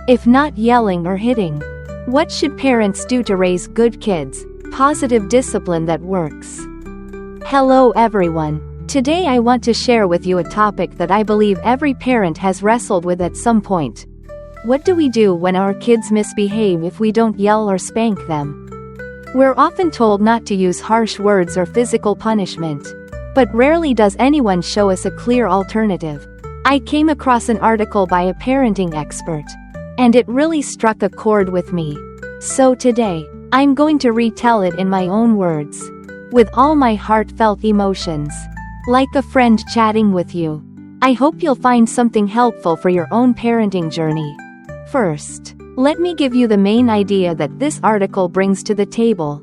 if not yelling or hitting? What should parents do to raise good kids? Positive discipline that works. Hello everyone. Today I want to share with you a topic that I believe every parent has wrestled with at some point. What do we do when our kids misbehave if we don't yell or spank them? We're often told not to use harsh words or physical punishment. But rarely does anyone show us a clear alternative. I came across an article by a parenting expert, and it really struck a chord with me. So today, I'm going to retell it in my own words, with all my heartfelt emotions, like a friend chatting with you. I hope you'll find something helpful for your own parenting journey. First, let me give you the main idea that this article brings to the table.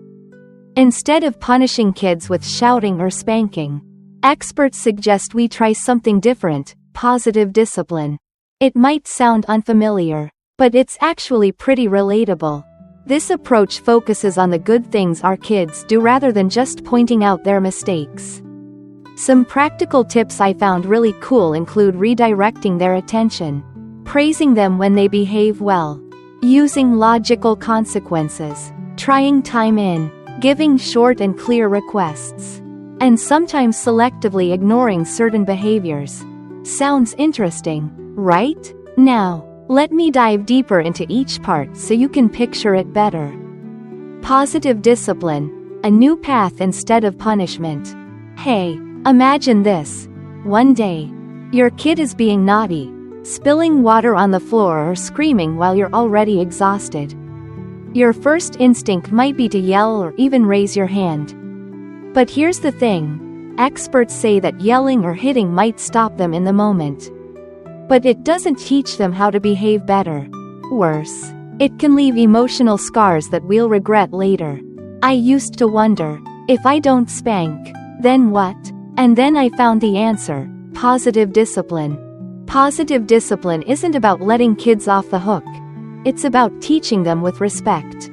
Instead of punishing kids with shouting or spanking, experts suggest we try something different: positive discipline. It might sound unfamiliar, but it's actually pretty relatable. This approach focuses on the good things our kids do rather than just pointing out their mistakes. Some practical tips I found really cool include redirecting their attention, praising them when they behave well, using logical consequences, trying time in, giving short and clear requests, and sometimes selectively ignoring certain behaviors. Sounds interesting, right? Now, let me dive deeper into each part so you can picture it better. Positive discipline, a new path instead of punishment. Hey, imagine this. One day, your kid is being naughty, spilling water on the floor or screaming while you're already exhausted. Your first instinct might be to yell or even raise your hand. But here's the thing. Experts say that yelling or hitting might stop them in the moment. But it doesn't teach them how to behave better. Worse, it can leave emotional scars that we'll regret later. I used to wonder, if I don't spank, then what? And then I found the answer: positive discipline. Positive discipline isn't about letting kids off the hook. It's about teaching them with respect.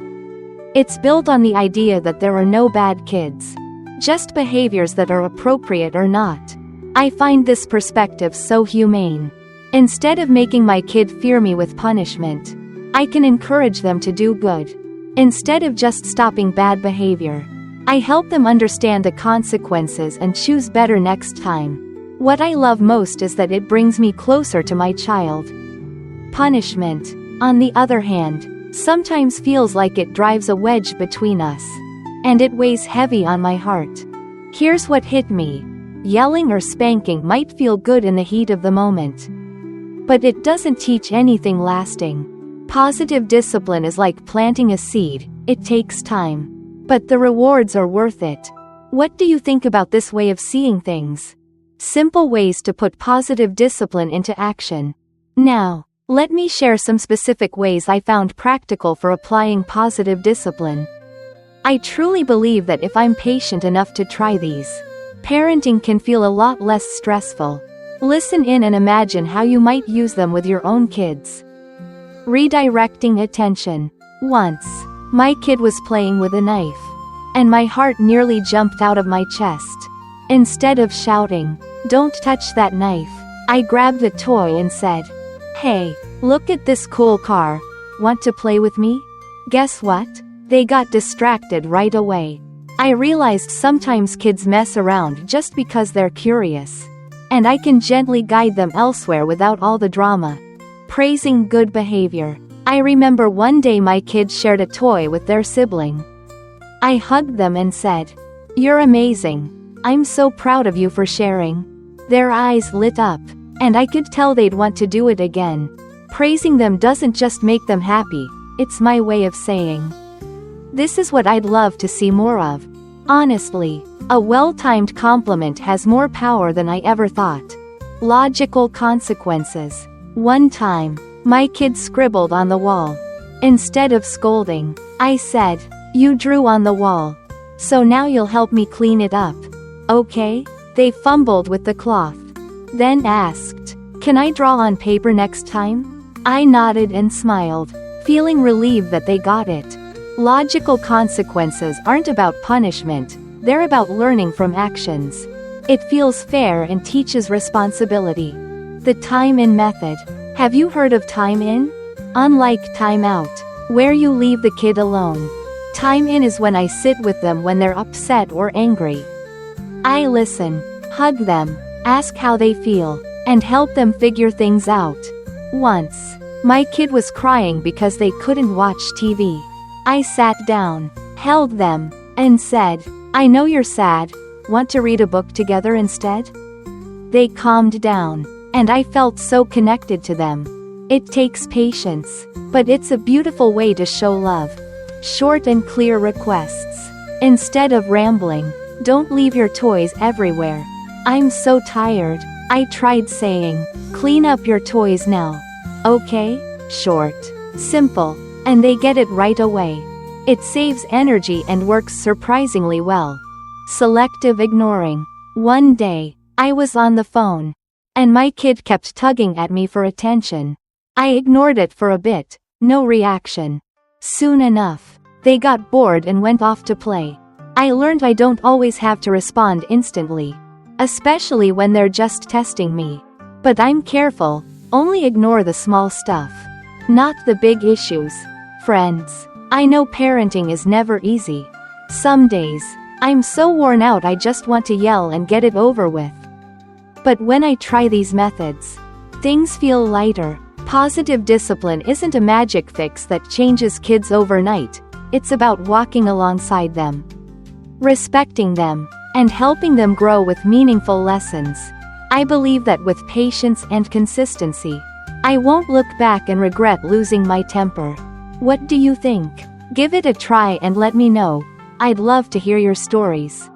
It's built on the idea that there are no bad kids, just behaviors that are appropriate or not. I find this perspective so humane. Instead of making my kid fear me with punishment, I can encourage them to do good. Instead of just stopping bad behavior, I help them understand the consequences and choose better next time. What I love most is that it brings me closer to my child. Punishment, on the other hand, sometimes feels like it drives a wedge between us, and it weighs heavy on my heart. Here's what hit me. Yelling or spanking might feel good in the heat of the moment, but it doesn't teach anything lasting. Positive discipline is like planting a seed. It takes time, but the rewards are worth it. What do you think about this way of seeing things? Simple ways to put positive discipline into action. Now, let me share some specific ways I found practical for applying positive discipline. I truly believe that if I'm patient enough to try these, parenting can feel a lot less stressful. Listen in and imagine how you might use them with your own kids. Redirecting attention. Once, my kid was playing with a knife, and my heart nearly jumped out of my chest. Instead of shouting, "Don't touch that knife," I grabbed the toy and said, "Hey, look at this cool car. Want to play with me?" Guess what? They got distracted right away. I realized sometimes kids mess around just because they're curious, and I can gently guide them elsewhere without all the drama. Praising good behavior. I remember one day my kids shared a toy with their sibling. I hugged them and said, "You're amazing. I'm so proud of you for sharing." Their eyes lit up, and I could tell they'd want to do it again. Praising them doesn't just make them happy, it's my way of saying, "This is what I'd love to see more of." Honestly, a well-timed compliment has more power than I ever thought. Logical consequences. One time, my kid scribbled on the wall. Instead of scolding, I said, "You drew on the wall, so now you'll help me clean it up, okay?" They fumbled with the cloth, then asked, "Can I draw on paper next time?" I nodded and smiled, feeling relieved that they got it. Logical consequences aren't about punishment, they're about learning from actions. It feels fair and teaches responsibility. The time in method. Have you heard of time in? Unlike time out, where you leave the kid alone. Time in is when I sit with them when they're upset or angry. I listen, hug them, ask how they feel, and help them figure things out. Once, my kid was crying because they couldn't watch TV. I sat down, held them, and said, "I know you're sad. Want to read a book together instead?" They calmed down, and I felt so connected to them. It takes patience, but it's a beautiful way to show love. Short and clear requests. Instead of rambling, "Don't leave your toys everywhere. I'm so tired." I tried saying, "Clean up your toys now. Okay?" Short, simple, and they get it right away. It saves energy and works surprisingly well. Selective ignoring. One day, I was on the phone, and my kid kept tugging at me for attention. I ignored it for a bit, no reaction. Soon enough, they got bored and went off to play. I learned I don't always have to respond instantly, especially when they're just testing me. But I'm careful, only ignore the small stuff, not the big issues. Friends, I know parenting is never easy. Some days, I'm so worn out I just want to yell and get it over with. But when I try these methods, things feel lighter. Positive discipline isn't a magic fix that changes kids overnight. It's about walking alongside them, respecting them, and helping them grow with meaningful lessons. I believe that with patience and consistency, I won't look back and regret losing my temper. What do you think? Give it a try and let me know. I'd love to hear your stories.